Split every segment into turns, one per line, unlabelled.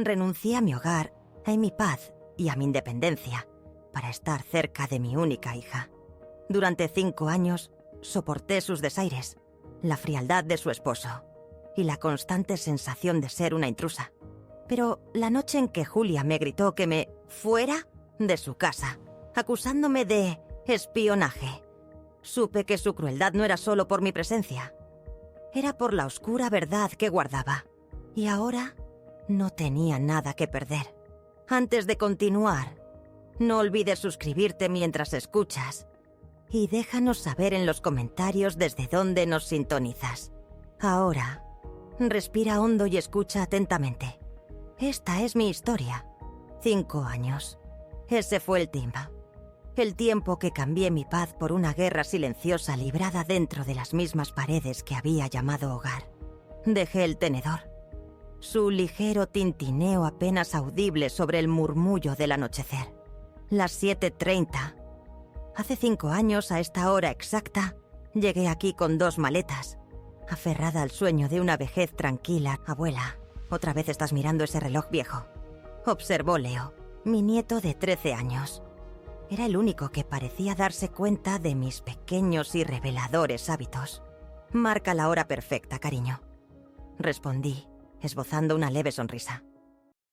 Renuncié a mi hogar, a mi paz y a mi independencia para estar cerca de mi única hija. Durante 5 años soporté sus desaires, la frialdad de su esposo y la constante sensación de ser una intrusa. Pero la noche en que Julia me gritó que me fuera de su casa, acusándome de espionaje, supe que su crueldad no era solo por mi presencia. Era por la oscura verdad que guardaba. Y ahora no tenía nada que perder. Antes de continuar, no olvides suscribirte mientras escuchas y déjanos saber en los comentarios desde dónde nos sintonizas. Ahora, respira hondo y escucha atentamente. Esta es mi historia. 5 años. Ese fue el tiempo. El tiempo que cambié mi paz por una guerra silenciosa librada dentro de las mismas paredes que había llamado hogar. Dejé el tenedor. Su ligero tintineo apenas audible sobre el murmullo del anochecer. Las 7:30. Hace 5 años, a esta hora exacta, llegué aquí con 2 maletas. Aferrada al sueño de una vejez tranquila. Abuela, otra vez estás mirando ese reloj viejo. Observó Leo, mi nieto de 13 años. Era el único que parecía darse cuenta de mis pequeños y reveladores hábitos. Marca la hora perfecta, cariño. Respondí, esbozando una leve sonrisa.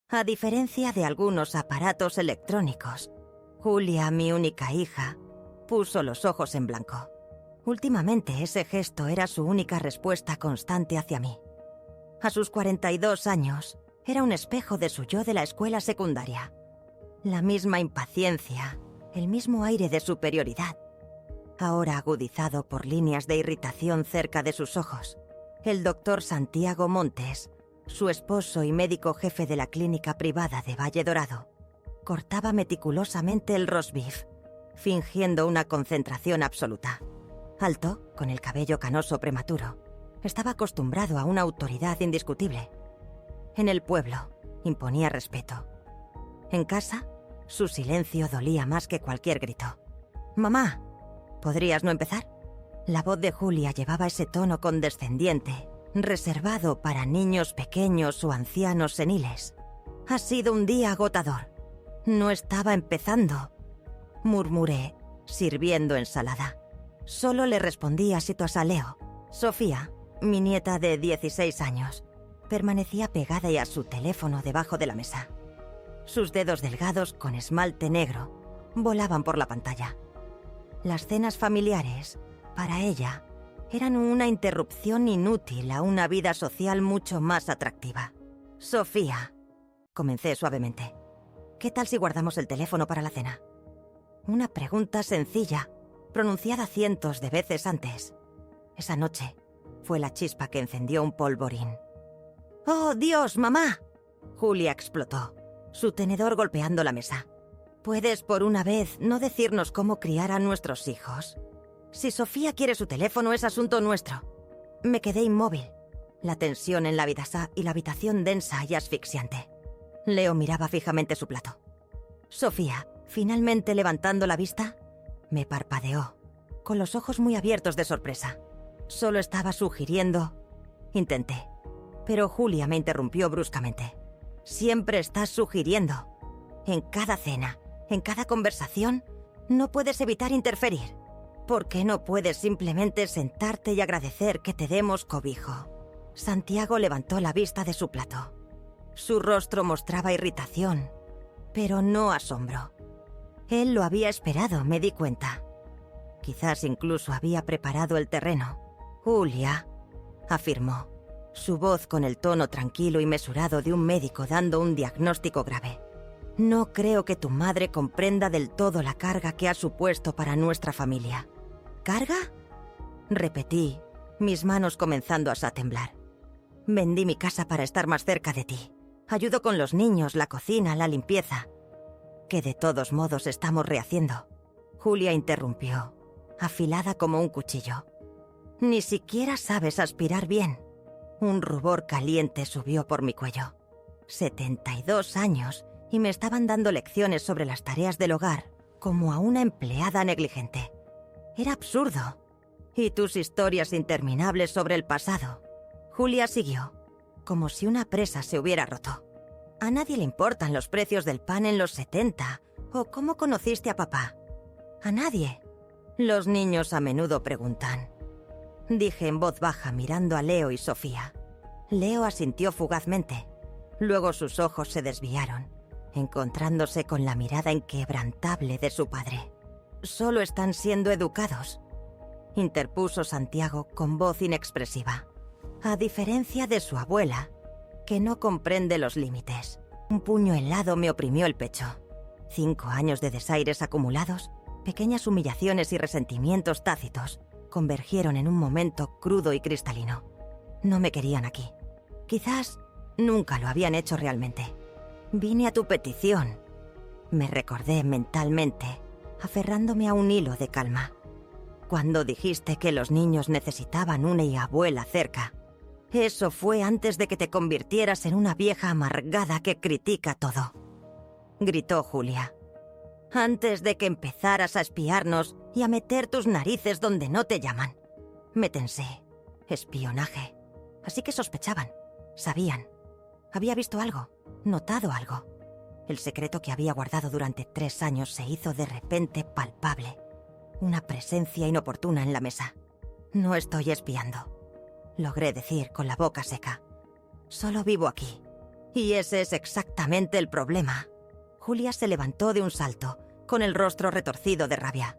A diferencia de algunos aparatos electrónicos, Julia, mi única hija, puso los ojos en blanco. Últimamente ese gesto era su única respuesta constante hacia mí. A sus 42 años, era un espejo de su yo de la escuela secundaria. La misma impaciencia, el mismo aire de superioridad. Ahora agudizado por líneas de irritación cerca de sus ojos, el doctor Santiago Montes, su esposo y médico jefe de la clínica privada de Valle Dorado, cortaba meticulosamente el roast beef, fingiendo una concentración absoluta. Alto, con el cabello canoso prematuro, estaba acostumbrado a una autoridad indiscutible. En el pueblo, imponía respeto. En casa, su silencio dolía más que cualquier grito. «Mamá, ¿podrías no empezar?» La voz de Julia llevaba ese tono condescendiente, reservado para niños pequeños o ancianos seniles. «Ha sido un día agotador. No estaba empezando», murmuré, sirviendo ensalada. Solo le respondí asituosa a Leo. Sofía, mi nieta de 16 años, permanecía pegada a su teléfono debajo de la mesa. Sus dedos delgados con esmalte negro volaban por la pantalla. Las cenas familiares, para ella, eran una interrupción inútil a una vida social mucho más atractiva. «Sofía», comencé suavemente, «¿qué tal si guardamos el teléfono para la cena?» Una pregunta sencilla, pronunciada cientos de veces antes. Esa noche fue la chispa que encendió un polvorín. «¡Oh, Dios, mamá!», Julia explotó, su tenedor golpeando la mesa. «¿Puedes por una vez no decirnos cómo criar a nuestros hijos? Si Sofía quiere su teléfono es asunto nuestro». Me quedé inmóvil, la tensión en la habitación densa y asfixiante. Leo miraba fijamente su plato. Sofía, finalmente levantando la vista, me parpadeó, con los ojos muy abiertos de sorpresa. Solo estaba sugiriendo. Intenté, pero Julia me interrumpió bruscamente. «Siempre estás sugiriendo. En cada cena, en cada conversación, no puedes evitar interferir. ¿Por qué no puedes simplemente sentarte y agradecer que te demos cobijo?» Santiago levantó la vista de su plato. Su rostro mostraba irritación, pero no asombro. Él lo había esperado, me di cuenta. Quizás incluso había preparado el terreno. «Julia», afirmó, su voz con el tono tranquilo y mesurado de un médico dando un diagnóstico grave. «No creo que tu madre comprenda del todo la carga que ha supuesto para nuestra familia». «¿Carga?», repetí, mis manos comenzando a temblar. «Vendí mi casa para estar más cerca de ti. Ayudo con los niños, la cocina, la limpieza, que de todos modos estamos rehaciendo». Julia interrumpió, afilada como un cuchillo. «Ni siquiera sabes aspirar bien». Un rubor caliente subió por mi cuello. 72 años y me estaban dando lecciones sobre las tareas del hogar como a una empleada negligente. Era absurdo. «Y tus historias interminables sobre el pasado». Julia siguió, como si una presa se hubiera roto. A nadie le importan los precios del pan en los 70, o cómo conociste a papá. A nadie. Los niños a menudo preguntan. Dije en voz baja mirando a Leo y Sofía. Leo asintió fugazmente. Luego sus ojos se desviaron, encontrándose con la mirada inquebrantable de su padre. Solo están siendo educados, interpuso Santiago con voz inexpresiva. A diferencia de su abuela, que no comprende los límites. Un puño helado me oprimió el pecho. 5 años de desaires acumulados, pequeñas humillaciones y resentimientos tácitos, convergieron en un momento crudo y cristalino. No me querían aquí. Quizás nunca lo habían hecho realmente. Vine a tu petición. Me recordé mentalmente, aferrándome a un hilo de calma. Cuando dijiste que los niños necesitaban una abuela cerca. Eso fue antes de que te convirtieras en una vieja amargada que critica todo. Gritó Julia. Antes de que empezaras a espiarnos y a meter tus narices donde no te llaman. Métense. Espionaje. Así que sospechaban. Sabían. Había visto algo. Notado algo. El secreto que había guardado durante 3 años se hizo de repente palpable. Una presencia inoportuna en la mesa. No estoy espiando. Logré decir con la boca seca. Solo vivo aquí. Y ese es exactamente el problema. Julia se levantó de un salto, con el rostro retorcido de rabia.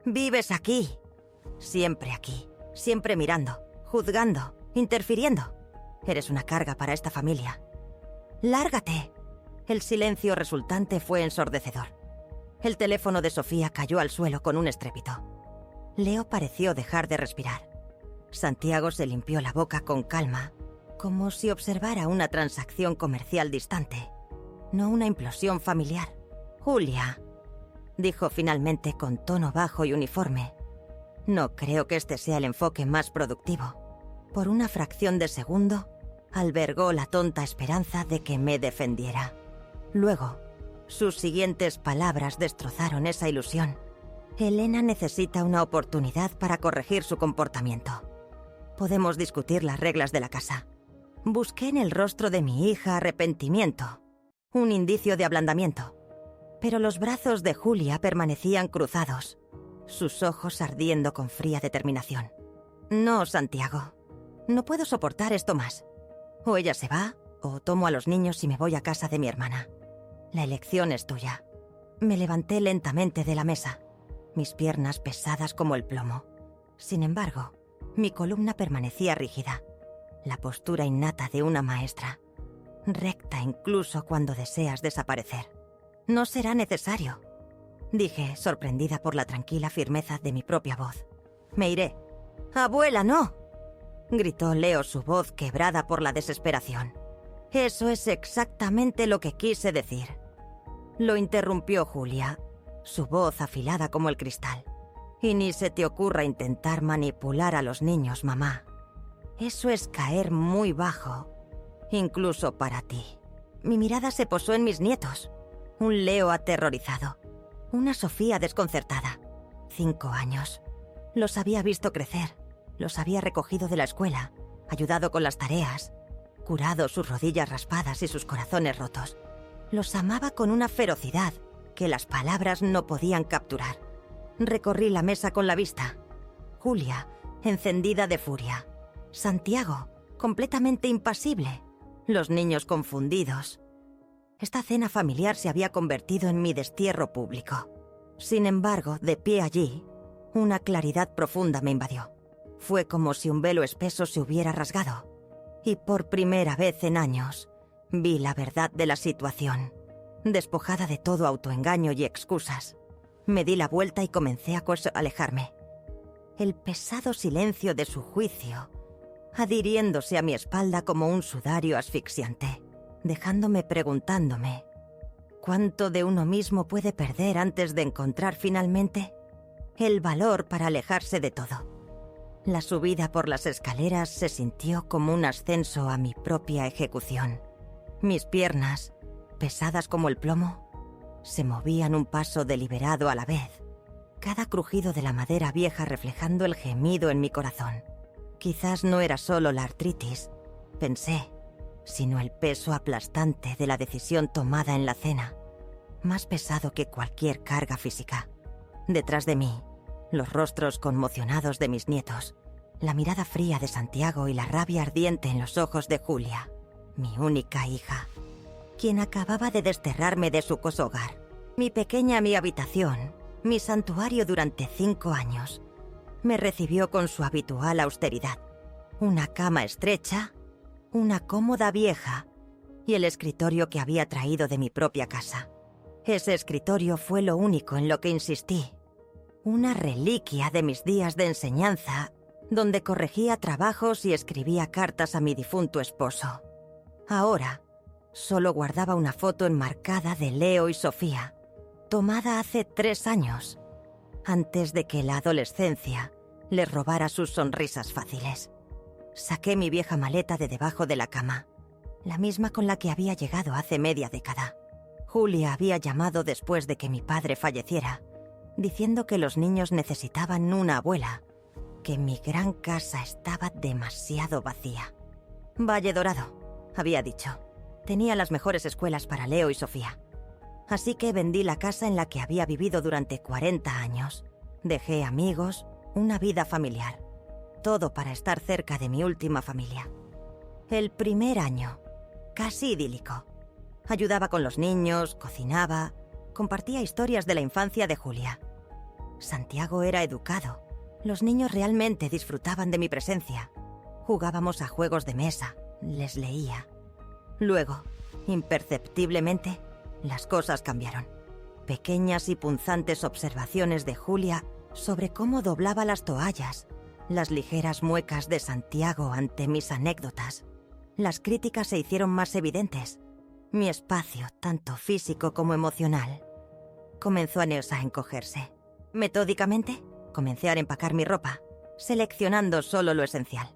Vives aquí. Siempre aquí. Siempre mirando, juzgando, interfiriendo. Eres una carga para esta familia. ¡Lárgate! El silencio resultante fue ensordecedor. El teléfono de Sofía cayó al suelo con un estrépito. Leo pareció dejar de respirar. Santiago se limpió la boca con calma, como si observara una transacción comercial distante, no una implosión familiar. Julia, dijo finalmente con tono bajo y uniforme. No creo que este sea el enfoque más productivo. Por una fracción de segundo, albergó la tonta esperanza de que me defendiera. Luego, sus siguientes palabras destrozaron esa ilusión. Elena necesita una oportunidad para corregir su comportamiento. Podemos discutir las reglas de la casa. Busqué en el rostro de mi hija arrepentimiento, un indicio de ablandamiento. Pero los brazos de Julia permanecían cruzados, sus ojos ardiendo con fría determinación. No, Santiago. No puedo soportar esto más. O ella se va, o tomo a los niños y me voy a casa de mi hermana. La elección es tuya. Me levanté lentamente de la mesa, mis piernas pesadas como el plomo. Sin embargo, mi columna permanecía rígida, la postura innata de una maestra, recta incluso cuando deseas desaparecer. No será necesario, dije, sorprendida por la tranquila firmeza de mi propia voz. Me iré. ¡Abuela, no!, gritó Leo, su voz quebrada por la desesperación. Eso es exactamente lo que quise decir. Lo interrumpió Julia, su voz afilada como el cristal. Y ni se te ocurra intentar manipular a los niños, mamá. Eso es caer muy bajo, incluso para ti. Mi mirada se posó en mis nietos. Un Leo aterrorizado, una Sofía desconcertada. 5 años. Los había visto crecer, los había recogido de la escuela, ayudado con las tareas, curado sus rodillas raspadas y sus corazones rotos. Los amaba con una ferocidad que las palabras no podían capturar. Recorrí la mesa con la vista. Julia, encendida de furia. Santiago, completamente impasible. Los niños confundidos. Esta cena familiar se había convertido en mi destierro público. Sin embargo, de pie allí, una claridad profunda me invadió. Fue como si un velo espeso se hubiera rasgado. Y por primera vez en años, vi la verdad de la situación, despojada de todo autoengaño y excusas. Me di la vuelta y comencé a alejarme. El pesado silencio de su juicio, adhiriéndose a mi espalda como un sudario asfixiante, dejándome preguntándome, ¿cuánto de uno mismo puede perder antes de encontrar finalmente el valor para alejarse de todo? La subida por las escaleras se sintió como un ascenso a mi propia ejecución. Mis piernas, pesadas como el plomo, se movían un paso deliberado a la vez, cada crujido de la madera vieja reflejando el gemido en mi corazón. Quizás no era solo la artritis, pensé, sino el peso aplastante de la decisión tomada en la cena, más pesado que cualquier carga física. Detrás de mí, los rostros conmocionados de mis nietos, la mirada fría de Santiago y la rabia ardiente en los ojos de Julia, mi única hija, quien acababa de desterrarme de su hogar. Mi habitación, mi santuario durante 5 años, me recibió con su habitual austeridad. Una cama estrecha, una cómoda vieja y el escritorio que había traído de mi propia casa. Ese escritorio fue lo único en lo que insistí. Una reliquia de mis días de enseñanza, donde corregía trabajos y escribía cartas a mi difunto esposo. Ahora, solo guardaba una foto enmarcada de Leo y Sofía, tomada hace 3 años, antes de que la adolescencia les robara sus sonrisas fáciles. Saqué mi vieja maleta de debajo de la cama, la misma con la que había llegado hace media década. Julia había llamado después de que mi padre falleciera, diciendo que los niños necesitaban una abuela, que mi gran casa estaba demasiado vacía. Valle Dorado, había dicho. Tenía las mejores escuelas para Leo y Sofía. Así que vendí la casa en la que había vivido durante 40 años. Dejé amigos, una vida familiar. Todo para estar cerca de mi última familia. El primer año, casi idílico. Ayudaba con los niños, cocinaba, compartía historias de la infancia de Julia. Santiago era educado. Los niños realmente disfrutaban de mi presencia. Jugábamos a juegos de mesa, les leía. Luego, imperceptiblemente, las cosas cambiaron. Pequeñas y punzantes observaciones de Julia sobre cómo doblaba las toallas, las ligeras muecas de Santiago ante mis anécdotas. Las críticas se hicieron más evidentes. Mi espacio, tanto físico como emocional, comenzó a encogerse. Metódicamente, comencé a empacar mi ropa, seleccionando solo lo esencial.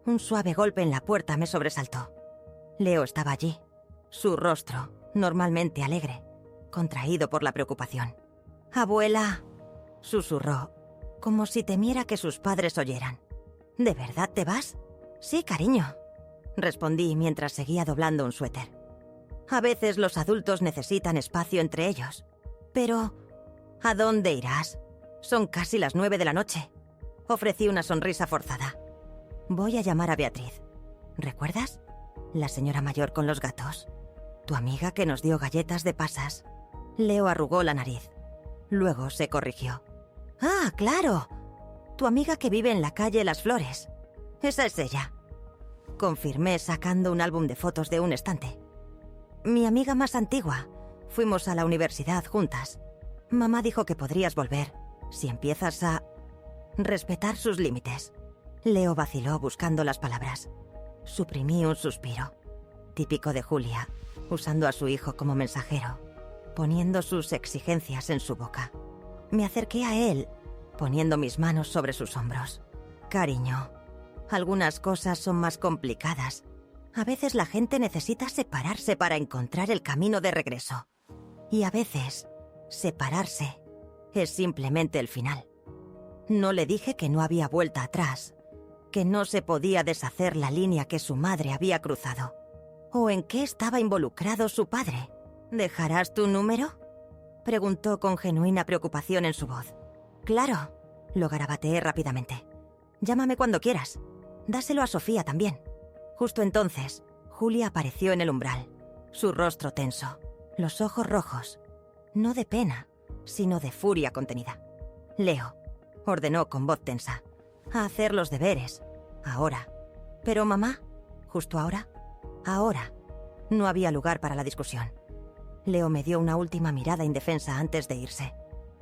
Un suave golpe en la puerta me sobresaltó. Leo estaba allí, su rostro, normalmente alegre, contraído por la preocupación. «Abuela», susurró, como si temiera que sus padres oyeran. «¿De verdad te vas?» «Sí, cariño», respondí mientras seguía doblando un suéter. A veces los adultos necesitan espacio entre ellos. Pero, ¿a dónde irás? Son casi las 9 de la noche. Ofrecí una sonrisa forzada. Voy a llamar a Beatriz. ¿Recuerdas? La señora mayor con los gatos. Tu amiga que nos dio galletas de pasas. Leo arrugó la nariz. Luego se corrigió. ¡Ah, claro! Tu amiga que vive en la calle Las Flores. Esa es ella. Confirmé sacando un álbum de fotos de un estante. Mi amiga más antigua. Fuimos a la universidad juntas. Mamá dijo que podrías volver si empiezas a respetar sus límites. Leo vaciló buscando las palabras. Suprimí un suspiro. Típico de Julia, usando a su hijo como mensajero, poniendo sus exigencias en su boca. Me acerqué a él, poniendo mis manos sobre sus hombros. Cariño, algunas cosas son más complicadas. A veces la gente necesita separarse para encontrar el camino de regreso. Y a veces, separarse es simplemente el final. No le dije que no había vuelta atrás, que no se podía deshacer la línea que su madre había cruzado. ¿O en qué estaba involucrado su padre? ¿Dejarás tu número?, preguntó con genuina preocupación en su voz. «Claro», lo garabateé rápidamente. «Llámame cuando quieras. Dáselo a Sofía también». Justo entonces, Julia apareció en el umbral, su rostro tenso, los ojos rojos, no de pena, sino de furia contenida. «Leo», ordenó con voz tensa, «a hacer los deberes, ahora». «¿Pero mamá? ¿Justo ahora?» «Ahora». No había lugar para la discusión. Leo me dio una última mirada indefensa antes de irse.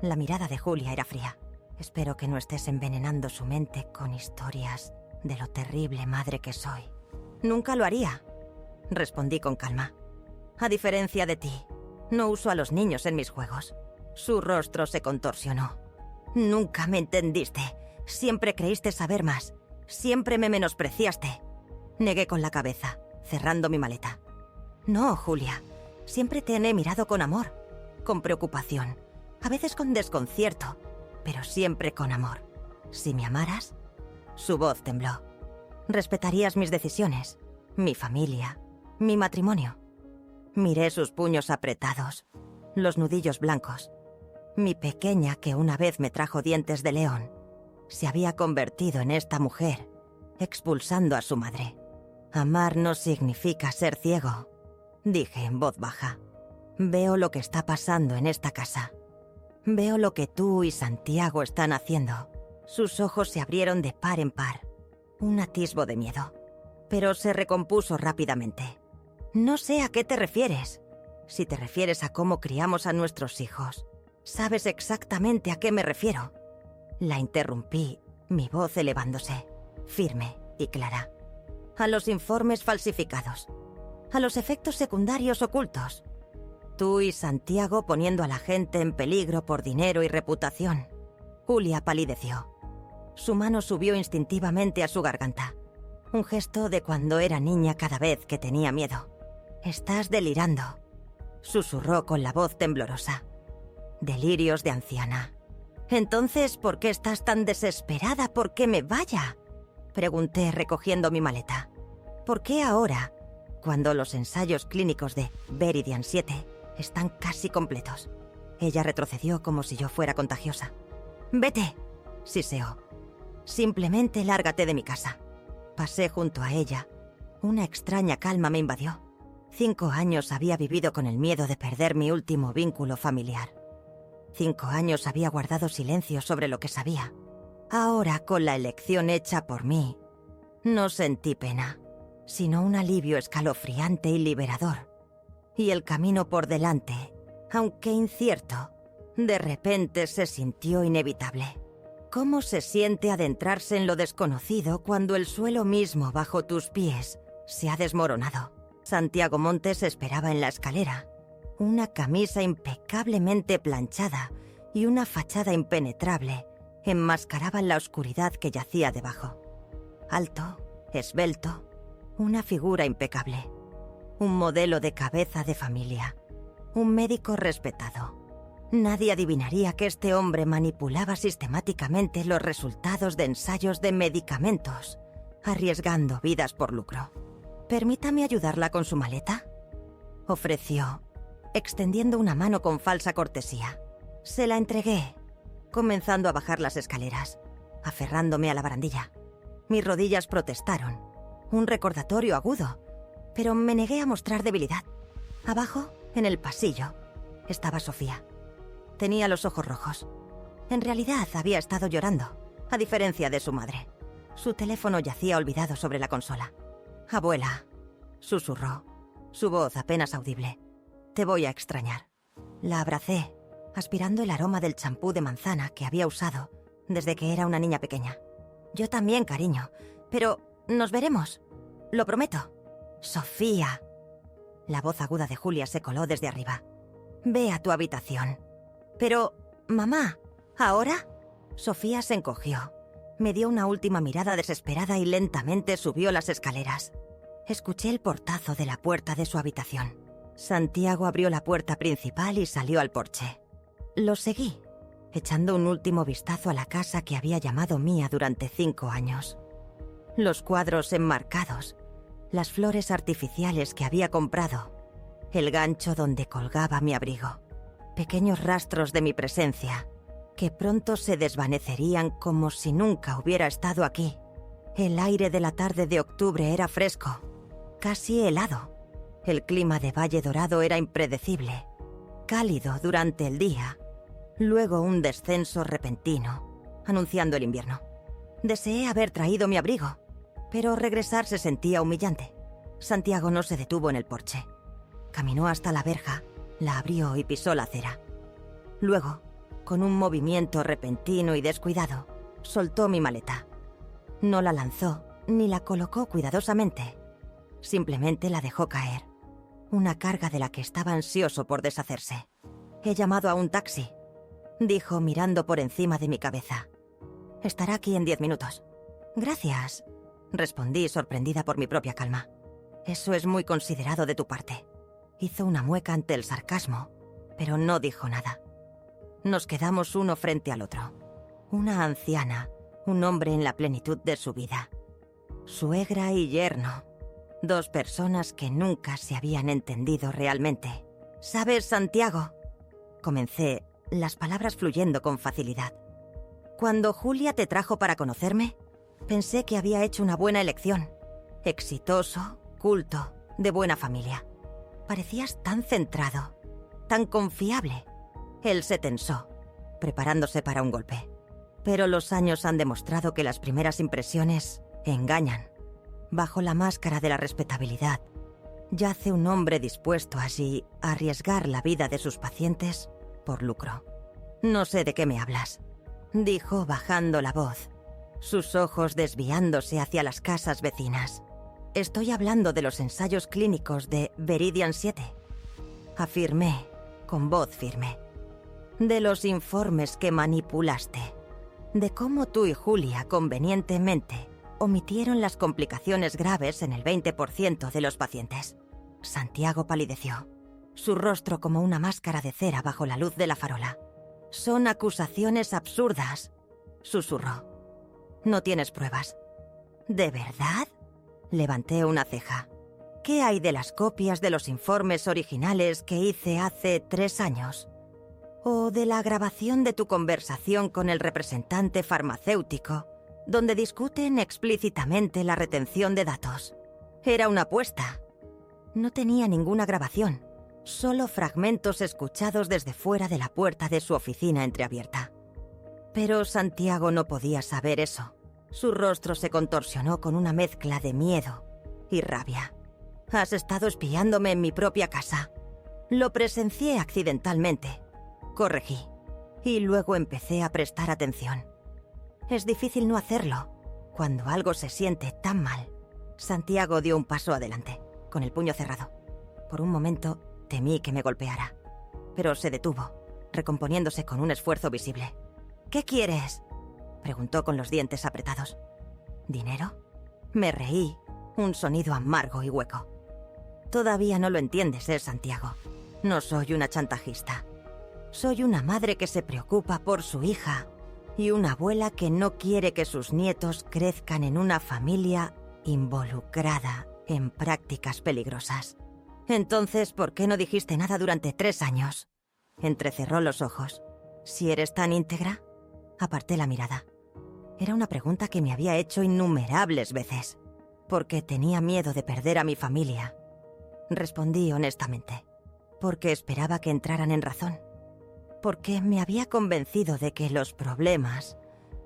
La mirada de Julia era fría. «Espero que no estés envenenando su mente con historias de lo terrible madre que soy». «Nunca lo haría», respondí con calma. «A diferencia de ti, no uso a los niños en mis juegos». Su rostro se contorsionó. «Nunca me entendiste. Siempre creíste saber más. Siempre me menospreciaste». Negué con la cabeza, cerrando mi maleta. «No, Julia. Siempre te he mirado con amor, con preocupación, a veces con desconcierto, pero siempre con amor. Si me amaras...» Su voz tembló. «Respetarías mis decisiones, mi familia, Mi matrimonio. Miré sus puños apretados, los nudillos blancos. Mi pequeña, que una vez me trajo dientes de león, se había convertido en esta mujer, expulsando a su madre. Amar no significa ser ciego, dije en voz baja. Veo lo que está pasando en esta casa. Veo lo que tú y Santiago están haciendo. Sus ojos se abrieron de par en par. Un atisbo de miedo. Pero se recompuso rápidamente. No sé a qué te refieres. Si te refieres a cómo criamos a nuestros hijos, sabes exactamente a qué me refiero. La interrumpí, mi voz elevándose, firme y clara. A los informes falsificados. A los efectos secundarios ocultos. Tú y Santiago poniendo a la gente en peligro por dinero y reputación. Julia palideció. Su mano subió instintivamente a su garganta. Un gesto de cuando era niña cada vez que tenía miedo. «Estás delirando», susurró con la voz temblorosa. «Delirios de anciana». «Entonces, ¿por qué estás tan desesperada por que me vaya?», pregunté recogiendo mi maleta. «¿Por qué ahora, cuando los ensayos clínicos de Veridian 7 están casi completos?» Ella retrocedió como si yo fuera contagiosa. «Vete», siseó. «Simplemente lárgate de mi casa». Pasé junto a ella. Una extraña calma me invadió. 5 años había vivido con el miedo de perder mi último vínculo familiar. 5 años había guardado silencio sobre lo que sabía. Ahora, con la elección hecha por mí, no sentí pena, sino un alivio escalofriante y liberador. Y el camino por delante, aunque incierto, de repente se sintió inevitable. ¿Cómo se siente adentrarse en lo desconocido cuando el suelo mismo bajo tus pies se ha desmoronado? Santiago Montes esperaba en la escalera. Una camisa impecablemente planchada y una fachada impenetrable enmascaraban la oscuridad que yacía debajo. Alto, esbelto, una figura impecable. Un modelo de cabeza de familia. Un médico respetado. Nadie adivinaría que este hombre manipulaba sistemáticamente los resultados de ensayos de medicamentos, arriesgando vidas por lucro. «Permítame ayudarla con su maleta», ofreció, extendiendo una mano con falsa cortesía. Se la entregué, comenzando a bajar las escaleras, aferrándome a la barandilla. Mis rodillas protestaron, un recordatorio agudo, pero me negué a mostrar debilidad. Abajo, en el pasillo, estaba Sofía. Tenía los ojos rojos. En realidad había estado llorando, a diferencia de su madre. Su teléfono yacía olvidado sobre la consola. «Abuela», susurró, su voz apenas audible. «Te voy a extrañar». La abracé, aspirando el aroma del champú de manzana que había usado desde que era una niña pequeña. «Yo también, cariño, pero nos veremos. Lo prometo». «Sofía». La voz aguda de Julia se coló desde arriba. «Ve a tu habitación». «Pero, mamá, ¿ahora?» Sofía se encogió. Me dio una última mirada desesperada y lentamente subió las escaleras. Escuché el portazo de la puerta de su habitación. Santiago abrió la puerta principal y salió al porche. Lo seguí, echando un último vistazo a la casa que había llamado mía durante 5 años. Los cuadros enmarcados, las flores artificiales que había comprado, el gancho donde colgaba mi abrigo. Pequeños rastros de mi presencia, que pronto se desvanecerían como si nunca hubiera estado aquí. El aire de la tarde de octubre era fresco, casi helado. El clima de Valle Dorado era impredecible, cálido durante el día, luego un descenso repentino, anunciando el invierno. Deseé haber traído mi abrigo, pero regresar se sentía humillante. Santiago no se detuvo en el porche. Caminó hasta la verja, la abrió y pisó la acera. Luego, con un movimiento repentino y descuidado, soltó mi maleta. No la lanzó ni la colocó cuidadosamente. Simplemente la dejó caer. Una carga de la que estaba ansioso por deshacerse. «He llamado a un taxi», dijo mirando por encima de mi cabeza. «Estará aquí en 10 minutos». «Gracias», respondí sorprendida por mi propia calma. «Eso es muy considerado de tu parte». Hizo una mueca ante el sarcasmo, pero no dijo nada. Nos quedamos uno frente al otro. Una anciana, un hombre en la plenitud de su vida. Suegra y yerno. Dos personas que nunca se habían entendido realmente. ¿Sabes, Santiago? Comencé, las palabras fluyendo con facilidad. Cuando Julia te trajo para conocerme, pensé que había hecho una buena elección. Exitoso, culto, de buena familia. Parecías tan centrado, tan confiable. Él se tensó, preparándose para un golpe. Pero los años han demostrado que las primeras impresiones engañan. Bajo la máscara de la respetabilidad, yace un hombre dispuesto así a arriesgar la vida de sus pacientes por lucro. No sé de qué me hablas, dijo bajando la voz, sus ojos desviándose hacia las casas vecinas. Estoy hablando de los ensayos clínicos de Viridian 7. Afirmé, con voz firme. De los informes que manipulaste. De cómo tú y Julia convenientemente omitieron las complicaciones graves en el 20% de los pacientes. Santiago palideció, su rostro como una máscara de cera bajo la luz de la farola. Son acusaciones absurdas, susurró. No tienes pruebas. ¿De verdad? Levanté una ceja. ¿Qué hay de las copias de los informes originales que hice hace 3 años? ¿O de la grabación de tu conversación con el representante farmacéutico, donde discuten explícitamente la retención de datos? Era una apuesta. No tenía ninguna grabación, solo fragmentos escuchados desde fuera de la puerta de su oficina entreabierta. Pero Santiago no podía saber eso. Su rostro se contorsionó con una mezcla de miedo y rabia. Has estado espiándome en mi propia casa. Lo presencié accidentalmente. Corregí. Y luego empecé a prestar atención. Es difícil no hacerlo cuando algo se siente tan mal. Santiago dio un paso adelante, con el puño cerrado. Por un momento temí que me golpeara, pero se detuvo, recomponiéndose con un esfuerzo visible. ¿Qué quieres?, preguntó con los dientes apretados. ¿Dinero? Me reí, un sonido amargo y hueco. Todavía no lo entiendes, Santiago. No soy una chantajista. Soy una madre que se preocupa por su hija y una abuela que no quiere que sus nietos crezcan en una familia involucrada en prácticas peligrosas. Entonces, ¿por qué no dijiste nada durante 3 años? Entrecerró los ojos. ¿Si eres tan íntegra? Aparté la mirada. Era una pregunta que me había hecho innumerables veces, porque tenía miedo de perder a mi familia. Respondí honestamente, porque esperaba que entraran en razón. Porque me había convencido de que los problemas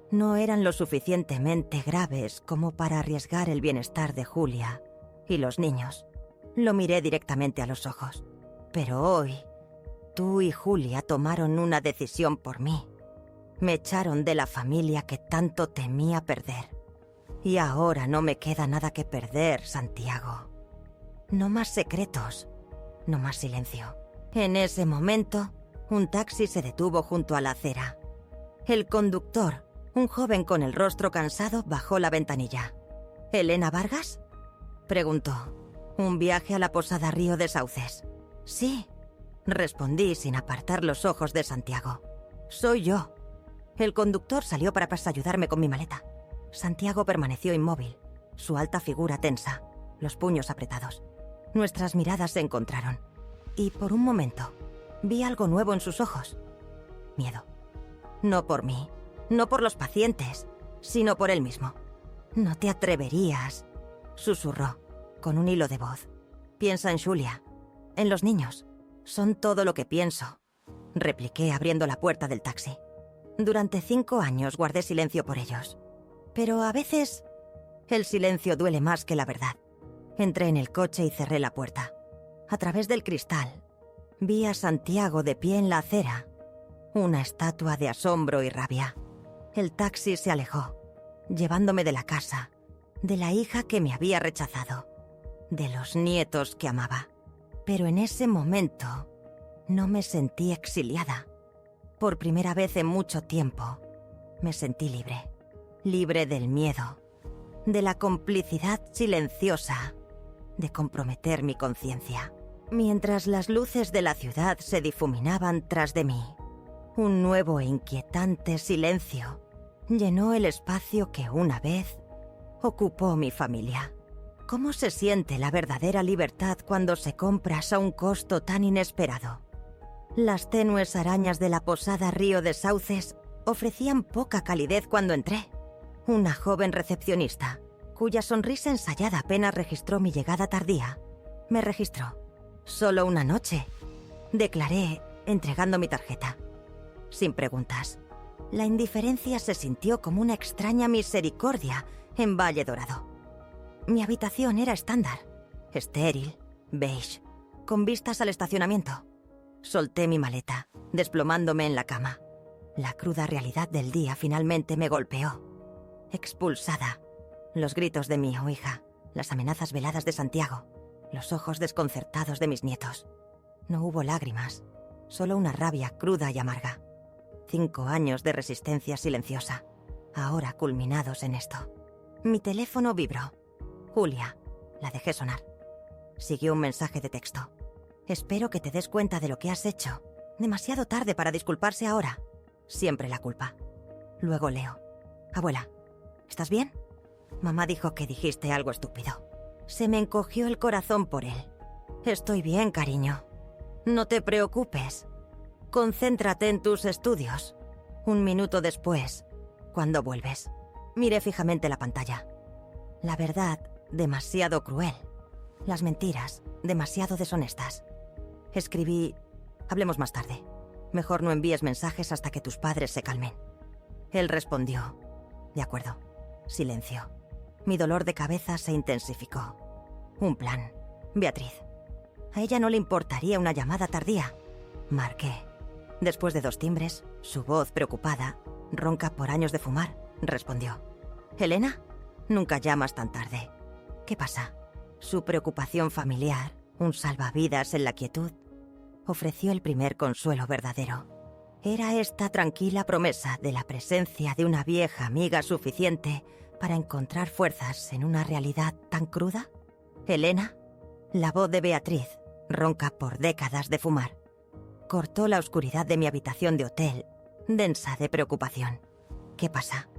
no eran lo suficientemente graves como para arriesgar el bienestar de Julia y los niños. Lo miré directamente a los ojos. Pero hoy, tú y Julia tomaron una decisión por mí. Me echaron de la familia que tanto temía perder. Y ahora no me queda nada que perder, Santiago. No más secretos, no más silencio. En ese momento, un taxi se detuvo junto a la acera. El conductor, un joven con el rostro cansado, bajó la ventanilla. ¿Elena Vargas?, preguntó. ¿Un viaje a la posada Río de Sauces? Sí, respondí sin apartar los ojos de Santiago. Soy yo. El conductor salió para ayudarme con mi maleta. Santiago permaneció inmóvil, su alta figura tensa, los puños apretados. Nuestras miradas se encontraron, y por un momento vi algo nuevo en sus ojos. Miedo. No por mí, no por los pacientes, sino por él mismo. No te atreverías, susurró, con un hilo de voz. Piensa en Julia, en los niños. Son todo lo que pienso, repliqué abriendo la puerta del taxi. Durante 5 años guardé silencio por ellos. Pero a veces el silencio duele más que la verdad. Entré en el coche y cerré la puerta. A través del cristal, vi a Santiago de pie en la acera, una estatua de asombro y rabia. El taxi se alejó, llevándome de la casa, de la hija que me había rechazado, de los nietos que amaba. Pero en ese momento no me sentí exiliada. Por primera vez en mucho tiempo, me sentí libre. Libre del miedo, de la complicidad silenciosa, de comprometer mi conciencia. Mientras las luces de la ciudad se difuminaban tras de mí, un nuevo e inquietante silencio llenó el espacio que una vez ocupó mi familia. ¿Cómo se siente la verdadera libertad cuando se compras a un costo tan inesperado? Las tenues arañas de la posada Río de Sauces ofrecían poca calidez cuando entré. Una joven recepcionista, cuya sonrisa ensayada apenas registró mi llegada tardía, me registró. «Solo una noche», declaré, entregando mi tarjeta. Sin preguntas. La indiferencia se sintió como una extraña misericordia en Valle Dorado. Mi habitación era estándar, estéril, beige, con vistas al estacionamiento. Solté mi maleta, desplomándome en la cama. La cruda realidad del día finalmente me golpeó. Expulsada. Los gritos de mi hija, las amenazas veladas de Santiago, los ojos desconcertados de mis nietos. No hubo lágrimas, solo una rabia cruda y amarga. 5 años de resistencia silenciosa, ahora culminados en esto. Mi teléfono vibró. Julia. La dejé sonar. Siguió un mensaje de texto. «Espero que te des cuenta de lo que has hecho. Demasiado tarde para disculparse ahora. Siempre la culpa». Luego leo. «Abuela, ¿estás bien? Mamá dijo que dijiste algo estúpido». Se me encogió el corazón por él. «Estoy bien, cariño. No te preocupes. Concéntrate en tus estudios». 1 minuto después, cuando vuelves, miré fijamente la pantalla. La verdad, demasiado cruel. Las mentiras, demasiado deshonestas. Escribí: «Hablemos más tarde. Mejor no envíes mensajes hasta que tus padres se calmen». Él respondió: «De acuerdo». Silencio. Mi dolor de cabeza se intensificó. Un plan. Beatriz. A ella no le importaría una llamada tardía. Marqué. Después de 2 timbres, su voz preocupada, ronca por años de fumar, respondió: «¿Elena? Nunca llamas tan tarde. ¿Qué pasa?». Su preocupación familiar, un salvavidas en la quietud, ofreció el primer consuelo verdadero. Era esta tranquila promesa de la presencia de una vieja amiga suficiente para encontrar fuerzas en una realidad tan cruda. «Elena». La voz de Beatriz, ronca por décadas de fumar, cortó la oscuridad de mi habitación de hotel, densa de preocupación. «¿Qué pasa?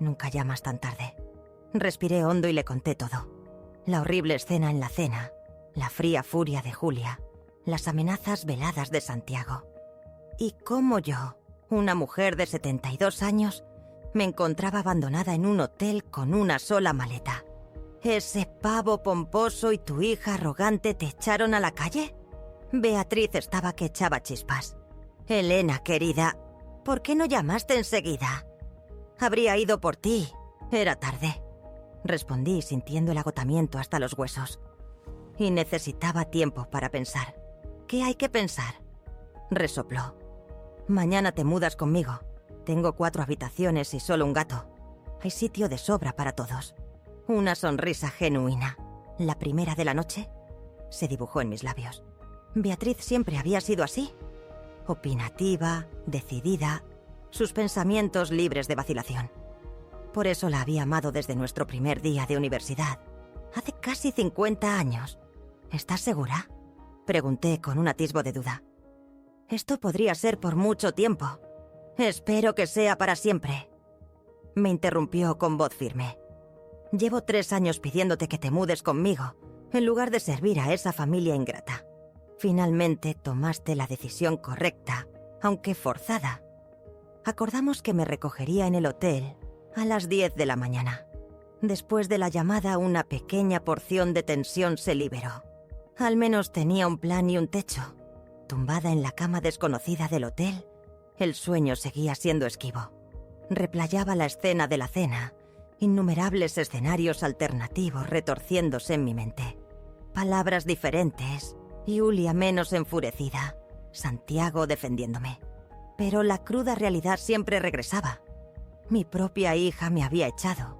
Nunca llamas tan tarde». Respiré hondo y le conté todo. La horrible escena en la cena, la fría furia de Julia, las amenazas veladas de Santiago. Y cómo yo, una mujer de 72 años, me encontraba abandonada en un hotel con una sola maleta. ¿Ese pavo pomposo y tu hija arrogante te echaron a la calle? Beatriz estaba que echaba chispas. «Elena, querida, ¿por qué no llamaste enseguida? Habría ido por ti. Era tarde», respondí sintiendo el agotamiento hasta los huesos. Y necesitaba tiempo para pensar. «¿Qué hay que pensar?». Resopló. «Mañana te mudas conmigo. Tengo 4 habitaciones y solo un gato. Hay sitio de sobra para todos». Una sonrisa genuina, la primera de la noche, se dibujó en mis labios. Beatriz siempre había sido así. Opinativa, decidida, sus pensamientos libres de vacilación. Por eso la había amado desde nuestro primer día de universidad, hace casi 50 años. ¿Estás segura?, pregunté con un atisbo de duda. «Esto podría ser por mucho tiempo. Espero que sea para siempre», me interrumpió con voz firme. «Llevo 3 años pidiéndote que te mudes conmigo, en lugar de servir a esa familia ingrata. Finalmente tomaste la decisión correcta, aunque forzada. Acordamos que me recogería en el hotel a las 10 de la mañana. Después de la llamada, una pequeña porción de tensión se liberó. Al menos tenía un plan y un techo. Tumbada en la cama desconocida del hotel, el sueño seguía siendo esquivo. Replayaba la escena de la cena, innumerables escenarios alternativos retorciéndose en mi mente. Palabras diferentes, Julia menos enfurecida, Santiago defendiéndome. Pero la cruda realidad siempre regresaba. Mi propia hija me había echado,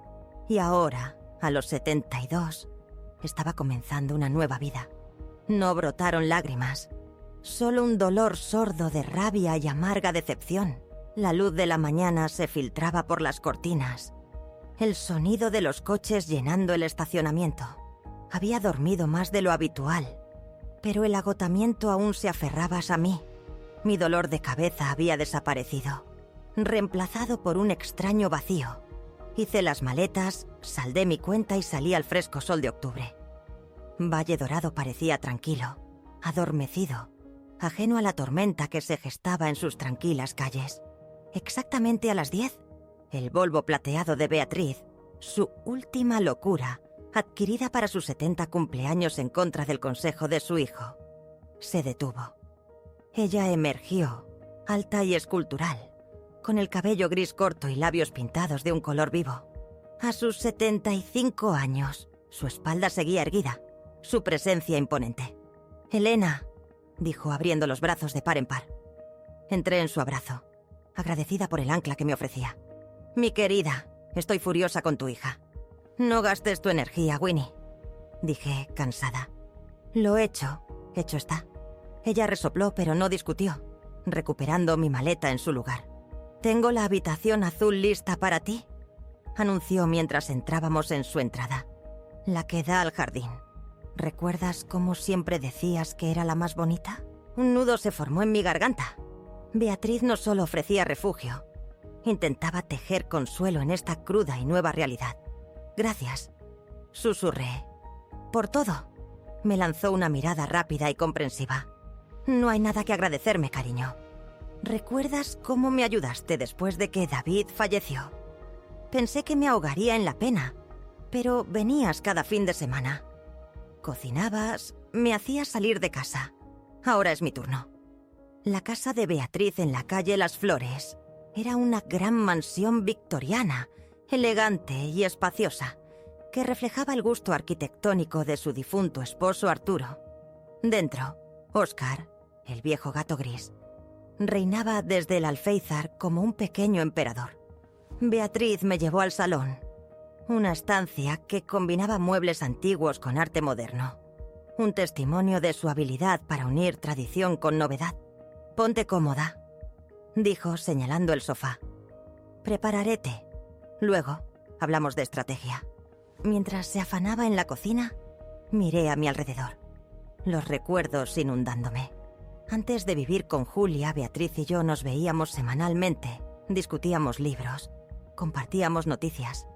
y ahora, a los 72, estaba comenzando una nueva vida. No brotaron lágrimas, solo un dolor sordo de rabia y amarga decepción. La luz de la mañana se filtraba por las cortinas. El sonido de los coches llenando el estacionamiento. Había dormido más de lo habitual, pero el agotamiento aún se aferraba a mí. Mi dolor de cabeza había desaparecido, reemplazado por un extraño vacío, Hice las maletas, saldé mi cuenta y salí al fresco sol de octubre. Valle Dorado parecía tranquilo, adormecido, ajeno a la tormenta que se gestaba en sus tranquilas calles. Exactamente a las 10, el Volvo plateado de Beatriz, su última locura, adquirida para sus 70 cumpleaños en contra del consejo de su hijo, se detuvo. Ella emergió, alta y escultural, con el cabello gris corto y labios pintados de un color vivo. A sus 75 años, su espalda seguía erguida, su presencia imponente. «Elena», dijo abriendo los brazos de par en par. Entré en su abrazo, agradecida por el ancla que me ofrecía. «Mi querida, estoy furiosa con tu hija». «No gastes tu energía, Winnie», dije, cansada. «Lo hecho está». Ella resopló, pero no discutió, recuperando mi maleta en su lugar. «Tengo la habitación azul lista para ti», anunció mientras entrábamos en su entrada, la que da al jardín. ¿Recuerdas cómo siempre decías que era la más bonita? Un nudo se formó en mi garganta. Beatriz no solo ofrecía refugio, intentaba tejer consuelo en esta cruda y nueva realidad. «Gracias», susurré. «Por todo». Me lanzó una mirada rápida y comprensiva. «No hay nada que agradecerme, cariño. ¿Recuerdas cómo me ayudaste después de que David falleció? Pensé que me ahogaría en la pena, pero venías cada fin de semana. Cocinabas, me hacías salir de casa. Ahora es mi turno». La casa de Beatriz en la calle Las Flores era una gran mansión victoriana, elegante y espaciosa, que reflejaba el gusto arquitectónico de su difunto esposo Arturo. Dentro, Oscar, el viejo gato gris, reinaba desde el alféizar como un pequeño emperador. Beatriz me llevó al salón, una estancia que combinaba muebles antiguos con arte moderno, un testimonio de su habilidad para unir tradición con novedad. «Ponte cómoda», dijo señalando el sofá. «Prepararé té. Luego hablamos de estrategia». Mientras se afanaba en la cocina, miré a mi alrededor, los recuerdos inundándome. Antes de vivir con Julia, Beatriz y yo nos veíamos semanalmente, discutíamos libros, compartíamos noticias.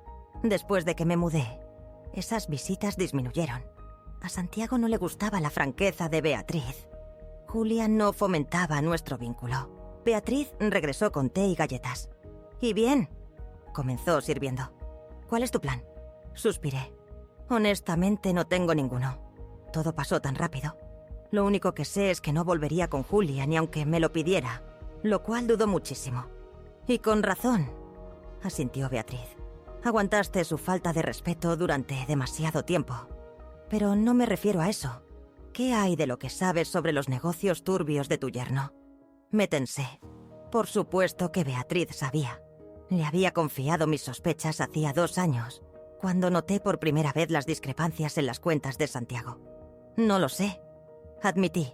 Después de que me mudé, esas visitas disminuyeron. A Santiago no le gustaba la franqueza de Beatriz. Julia no fomentaba nuestro vínculo. Beatriz regresó con té y galletas. «¿Y bien?», comenzó sirviendo. «¿Cuál es tu plan?», suspiré. «Honestamente no tengo ninguno. Todo pasó tan rápido. Lo único que sé es que no volvería con Julia ni aunque me lo pidiera, lo cual dudo muchísimo». «Y con razón», asintió Beatriz. «Aguantaste su falta de respeto durante demasiado tiempo. Pero no me refiero a eso. ¿Qué hay de lo que sabes sobre los negocios turbios de tu yerno?». Me tensé. Por supuesto que Beatriz sabía. Le había confiado mis sospechas hacía 2 años, cuando noté por primera vez las discrepancias en las cuentas de Santiago. «No lo sé», admití.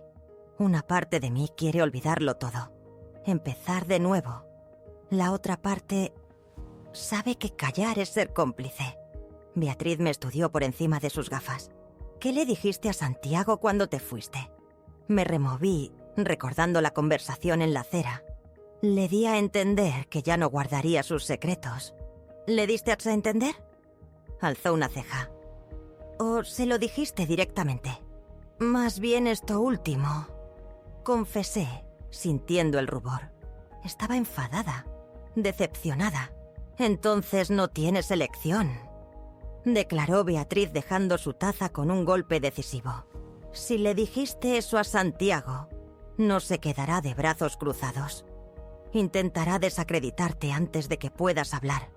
«Una parte de mí quiere olvidarlo todo, empezar de nuevo. La otra parte sabe que callar es ser cómplice». Beatriz me estudió por encima de sus gafas. «¿Qué le dijiste a Santiago cuando te fuiste?». Me removí, recordando la conversación en la acera. Le di a entender que ya no guardaría sus secretos. «¿Le diste a entender?». Alzó una ceja. «¿O se lo dijiste directamente?». «Más bien esto último», confesé, sintiendo el rubor. Estaba enfadada, decepcionada. «Entonces no tienes elección», declaró Beatriz dejando su taza con un golpe decisivo. «Si le dijiste eso a Santiago, no se quedará de brazos cruzados. Intentará desacreditarte antes de que puedas hablar.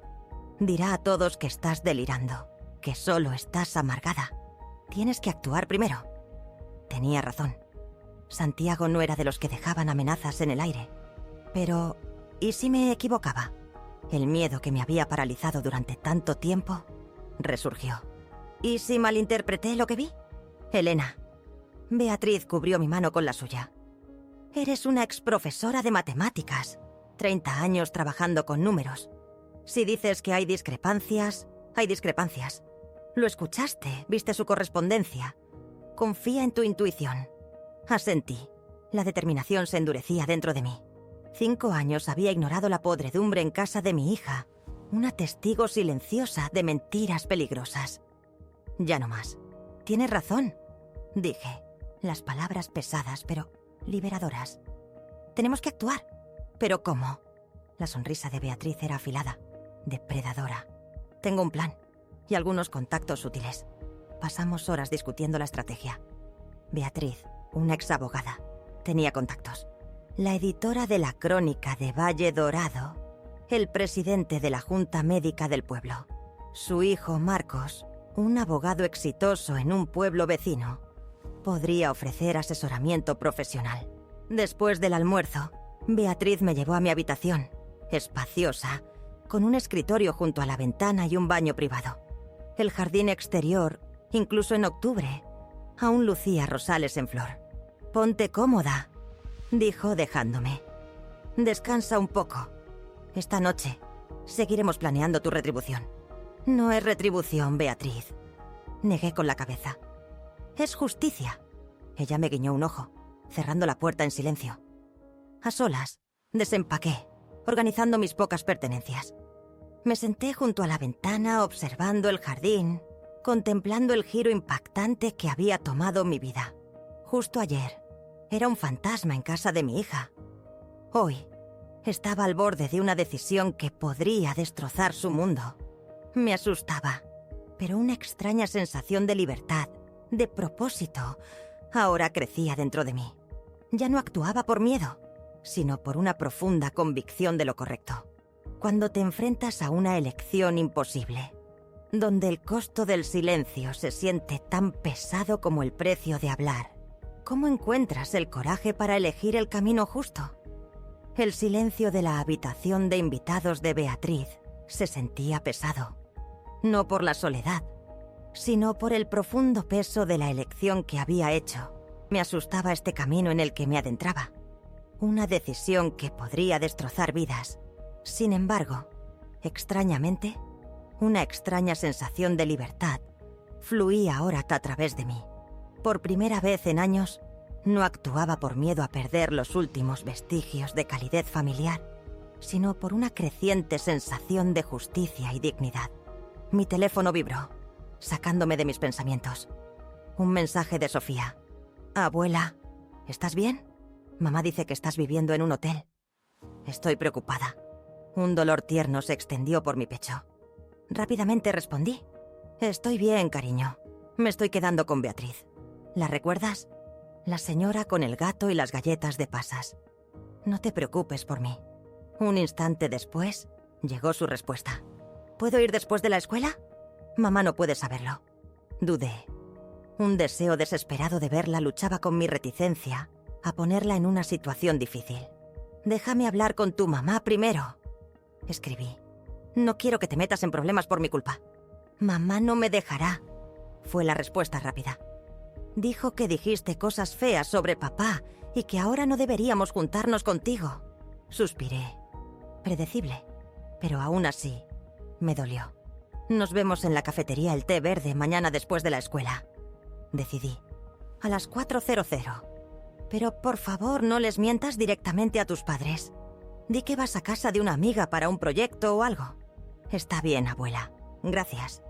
Dirá a todos que estás delirando, que solo estás amargada. Tienes que actuar primero». Tenía razón. Santiago no era de los que dejaban amenazas en el aire. Pero, ¿y si me equivocaba? El miedo que me había paralizado durante tanto tiempo resurgió. ¿Y si malinterpreté lo que vi? «Elena». Beatriz cubrió mi mano con la suya. «Eres una exprofesora de matemáticas, 30 años trabajando con números. Si dices que hay discrepancias, hay discrepancias. Lo escuchaste, viste su correspondencia. Confía en tu intuición». Asentí. La determinación se endurecía dentro de mí. 5 años había ignorado la podredumbre en casa de mi hija, Una testigo silenciosa de mentiras peligrosas. Ya no más. Tienes razón, dije, las palabras pesadas pero liberadoras. Tenemos que actuar. ¿Pero cómo? La sonrisa de Beatriz era afilada, depredadora. Tengo un plan y algunos contactos útiles. Pasamos horas discutiendo la estrategia. Beatriz, una exabogada, tenía contactos. La editora de la Crónica de Valle Dorado, el presidente de la Junta Médica del pueblo, su hijo Marcos, un abogado exitoso en un pueblo vecino, podría ofrecer asesoramiento profesional. Después del almuerzo, Beatriz me llevó a mi habitación, espaciosa, con un escritorio junto a la ventana y un baño privado. El jardín exterior, incluso en octubre, aún lucía rosales en flor. «Ponte cómoda», dijo dejándome. «Descansa un poco. Esta noche seguiremos planeando tu retribución». «No es retribución, Beatriz», negué con la cabeza. «Es justicia». Ella me guiñó un ojo, cerrando la puerta en silencio. A solas, desempaqué, organizando mis pocas pertenencias. Me senté junto a la ventana observando el jardín, contemplando el giro impactante que había tomado mi vida. Justo ayer, era un fantasma en casa de mi hija. Hoy, estaba al borde de una decisión que podría destrozar su mundo. Me asustaba, pero una extraña sensación de libertad, de propósito, ahora crecía dentro de mí. Ya no actuaba por miedo, sino por una profunda convicción de lo correcto. Cuando te enfrentas a una elección imposible, donde el costo del silencio se siente tan pesado como el precio de hablar, ¿cómo encuentras el coraje para elegir el camino justo? El silencio de la habitación de invitados de Beatriz se sentía pesado, no por la soledad, sino por el profundo peso de la elección que había hecho. Me asustaba este camino en el que me adentraba. Una decisión que podría destrozar vidas. Sin embargo, extrañamente, una extraña sensación de libertad fluía ahora a través de mí. Por primera vez en años, no actuaba por miedo a perder los últimos vestigios de calidez familiar, sino por una creciente sensación de justicia y dignidad. Mi teléfono vibró, sacándome de mis pensamientos. Un mensaje de Sofía. «Abuela, ¿estás bien? Mamá dice que estás viviendo en un hotel. Estoy preocupada». Un dolor tierno se extendió por mi pecho. Rápidamente respondí. «Estoy bien, cariño. Me estoy quedando con Beatriz. ¿La recuerdas? La señora con el gato y las galletas de pasas. No te preocupes por mí». Un instante después, llegó su respuesta. «¿Puedo ir después de la escuela? Mamá no puede saberlo». Dudé. Un deseo desesperado de verla luchaba con mi reticencia a ponerla en una situación difícil. «Déjame hablar con tu mamá primero», escribí. «No quiero que te metas en problemas por mi culpa». «Mamá no me dejará», fue la respuesta rápida. «Dijo que dijiste cosas feas sobre papá y que ahora no deberíamos juntarnos contigo». Suspiré. Predecible, pero aún así, me dolió. «Nos vemos en la cafetería El Té Verde mañana después de la escuela», decidí. «A las 4:00. Pero por favor no les mientas directamente a tus padres. Di que vas a casa de una amiga para un proyecto o algo». «Está bien, abuela. Gracias.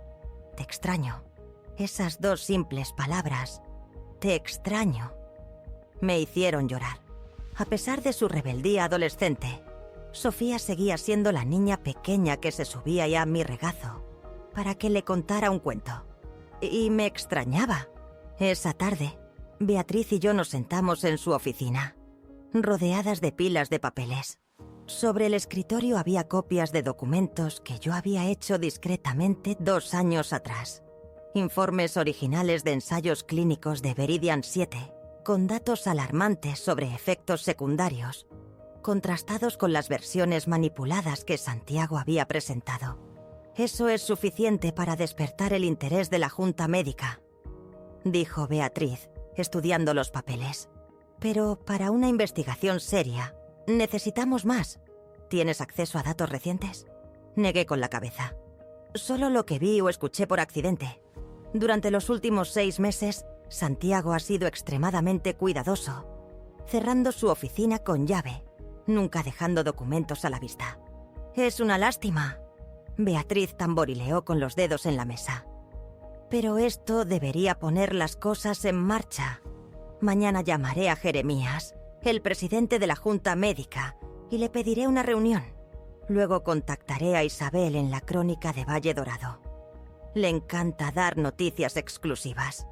Te extraño». Esas dos simples palabras, «te extraño», me hicieron llorar. A pesar de su rebeldía adolescente, Sofía seguía siendo la niña pequeña que se subía ya a mi regazo para que le contara un cuento. Y me extrañaba. Esa tarde, Beatriz y yo nos sentamos en su oficina, rodeadas de pilas de papeles. Sobre el escritorio había copias de documentos que yo había hecho discretamente 2 años atrás. Informes originales de ensayos clínicos de Veridian 7, con datos alarmantes sobre efectos secundarios, contrastados con las versiones manipuladas que Santiago había presentado. «Eso es suficiente para despertar el interés de la Junta Médica», dijo Beatriz, estudiando los papeles. «Pero para una investigación seria, necesitamos más. ¿Tienes acceso a datos recientes?». Negué con la cabeza. «Solo lo que vi o escuché por accidente. Durante los últimos 6 meses, Santiago ha sido extremadamente cuidadoso, cerrando su oficina con llave, nunca dejando documentos a la vista. Es una lástima». Beatriz tamborileó con los dedos en la mesa. Pero esto debería poner las cosas en marcha. Mañana llamaré a Jeremías, el presidente de la Junta Médica, y le pediré una reunión. Luego contactaré a Isabel en la Crónica de Valle Dorado. Le encanta dar noticias exclusivas.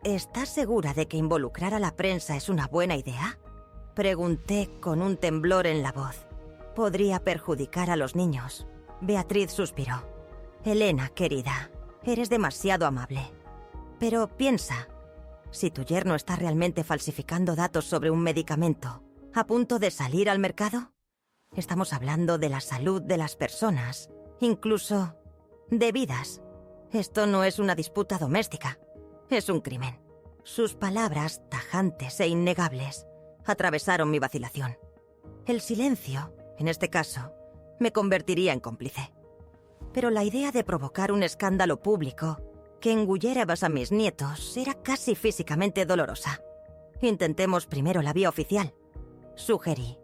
¿Estás segura de que involucrar a la prensa es una buena idea? Pregunté con un temblor en la voz. Podría perjudicar a los niños. Beatriz suspiró. Elena, querida, eres demasiado amable. Pero piensa, si tu yerno está realmente falsificando datos sobre un medicamento, a punto de salir al mercado, estamos hablando de la salud de las personas, incluso de vidas. Esto no es una disputa doméstica, es un crimen. Sus palabras, tajantes e innegables, atravesaron mi vacilación. El silencio, en este caso, me convertiría en cómplice. Pero la idea de provocar un escándalo público que engullera a mis nietos era casi físicamente dolorosa. Intentemos primero la vía oficial. Sugerí.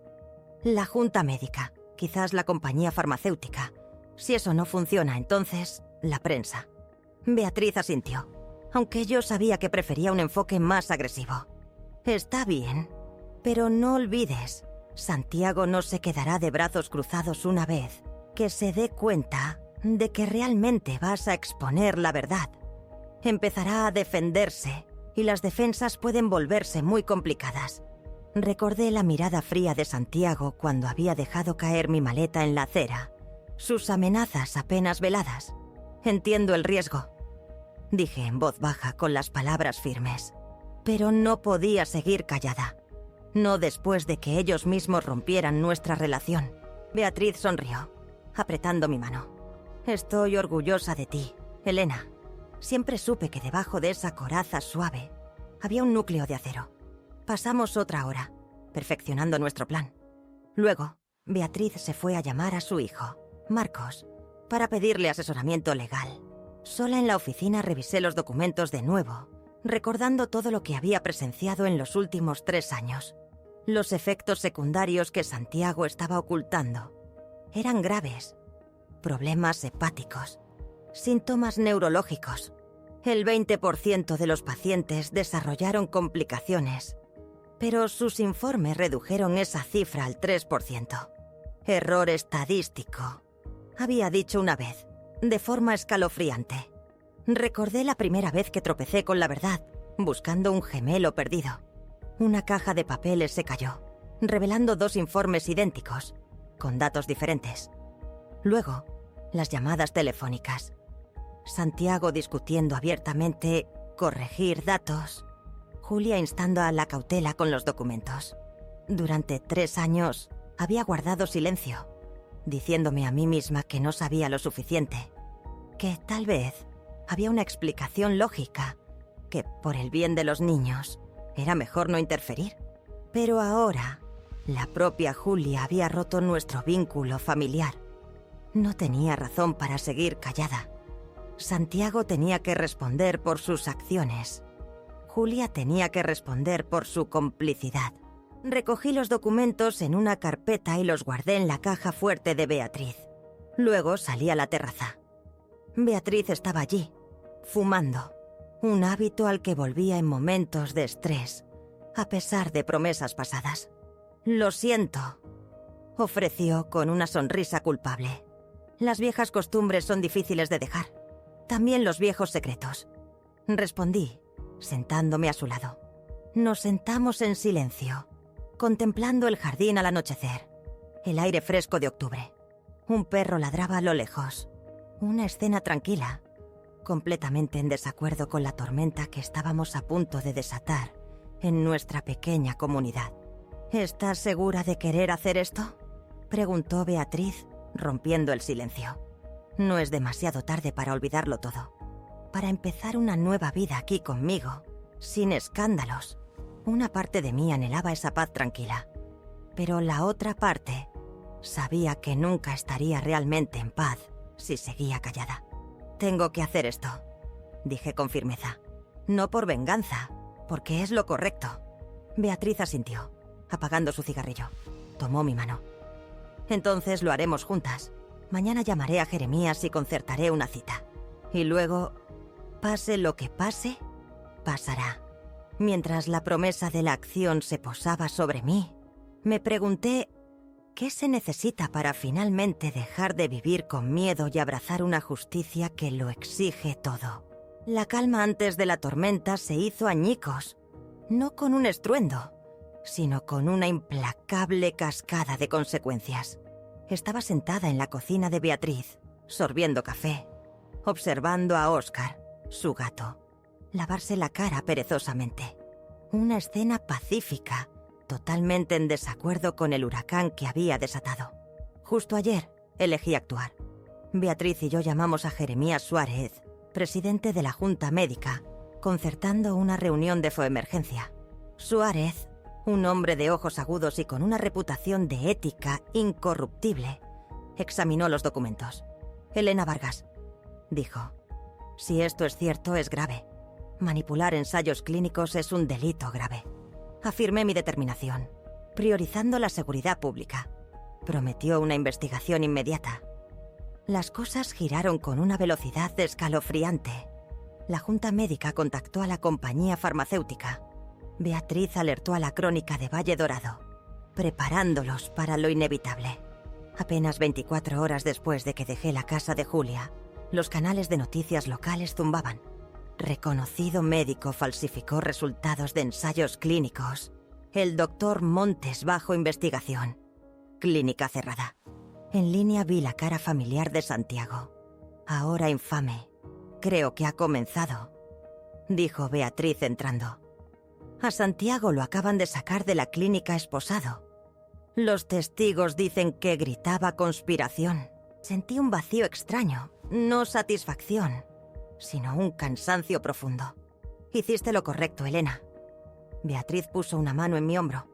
La Junta Médica, quizás la compañía farmacéutica. Si eso no funciona, entonces, la prensa. Beatriz asintió, aunque yo sabía que prefería un enfoque más agresivo. Está bien, pero no olvides, Santiago no se quedará de brazos cruzados una vez que se dé cuenta de que realmente vas a exponer la verdad. Empezará a defenderse y las defensas pueden volverse muy complicadas. Recordé la mirada fría de Santiago cuando había dejado caer mi maleta en la acera, sus amenazas apenas veladas. Entiendo el riesgo, dije en voz baja con las palabras firmes. Pero no podía seguir callada. No después de que ellos mismos rompieran nuestra relación. Beatriz sonrió, apretando mi mano. Estoy orgullosa de ti, Elena. Siempre supe que debajo de esa coraza suave había un núcleo de acero. Pasamos otra hora, perfeccionando nuestro plan. Luego, Beatriz se fue a llamar a su hijo, Marcos, para pedirle asesoramiento legal. Sola en la oficina revisé los documentos de nuevo, recordando todo lo que había presenciado en los últimos 3 años. Los efectos secundarios que Santiago estaba ocultando eran graves. Problemas hepáticos, síntomas neurológicos. El 20% de los pacientes desarrollaron complicaciones, pero sus informes redujeron esa cifra al 3%. Error estadístico, había dicho una vez, de forma escalofriante. Recordé la primera vez que tropecé con la verdad, buscando un gemelo perdido. Una caja de papeles se cayó, revelando 2 informes idénticos, con datos diferentes. Luego, las llamadas telefónicas. Santiago discutiendo abiertamente, corregir datos. Julia instando a la cautela con los documentos. Durante 3 años había guardado silencio, diciéndome a mí misma que no sabía lo suficiente, que tal vez había una explicación lógica, que por el bien de los niños era mejor no interferir. Pero ahora, la propia Julia había roto nuestro vínculo familiar. No tenía razón para seguir callada. Santiago tenía que responder por sus acciones. Julia tenía que responder por su complicidad. Recogí los documentos en una carpeta y los guardé en la caja fuerte de Beatriz. Luego salí a la terraza. Beatriz estaba allí, fumando, un hábito al que volvía en momentos de estrés, a pesar de promesas pasadas. «Lo siento», ofreció con una sonrisa culpable. «Las viejas costumbres son difíciles de dejar. También los viejos secretos», respondí, sentándome a su lado. Nos sentamos en silencio, contemplando el jardín al anochecer, el aire fresco de octubre. Un perro ladraba a lo lejos. Una escena tranquila, completamente en desacuerdo con la tormenta que estábamos a punto de desatar en nuestra pequeña comunidad. «¿Estás segura de querer hacer esto?», preguntó Beatriz, rompiendo el silencio. «No es demasiado tarde para olvidarlo todo, para empezar una nueva vida aquí conmigo, sin escándalos». Una parte de mí anhelaba esa paz tranquila, pero la otra parte sabía que nunca estaría realmente en paz si seguía callada. «Tengo que hacer esto», dije con firmeza. «No por venganza, porque es lo correcto». Beatriz asintió, apagando su cigarrillo. Tomó mi mano. «Entonces lo haremos juntas. Mañana llamaré a Jeremías y concertaré una cita. Y luego, pase lo que pase, pasará. Mientras la promesa de la acción se posaba sobre mí, me pregunté qué se necesita para finalmente dejar de vivir con miedo y abrazar una justicia que lo exige todo. La calma antes de la tormenta se hizo añicos, no con un estruendo, sino con una implacable cascada de consecuencias. Estaba sentada en la cocina de Beatriz, sorbiendo café, observando a Oscar, su gato, lavarse la cara perezosamente. Una escena pacífica, totalmente en desacuerdo con el huracán que había desatado. Justo ayer elegí actuar. Beatriz y yo llamamos a Jeremías Suárez, presidente de la Junta Médica, concertando una reunión de emergencia. Suárez, un hombre de ojos agudos y con una reputación de ética incorruptible, examinó los documentos. Elena Vargas, dijo, si esto es cierto, es grave. Manipular ensayos clínicos es un delito grave. Afirmé mi determinación, priorizando la seguridad pública. Prometió una investigación inmediata. Las cosas giraron con una velocidad escalofriante. La Junta Médica contactó a la compañía farmacéutica. Beatriz alertó a la Crónica de Valle Dorado, preparándolos para lo inevitable. Apenas 24 horas después de que dejé la casa de Julia, los canales de noticias locales zumbaban. Reconocido médico falsificó resultados de ensayos clínicos. El doctor Montes bajo investigación. Clínica cerrada. En línea vi la cara familiar de Santiago. Ahora infame. Creo que ha comenzado, dijo Beatriz entrando. A Santiago lo acaban de sacar de la clínica esposado. Los testigos dicen que gritaba conspiración. Sentí un vacío extraño, no satisfacción, sino un cansancio profundo. Hiciste lo correcto, Elena. Beatriz puso una mano en mi hombro.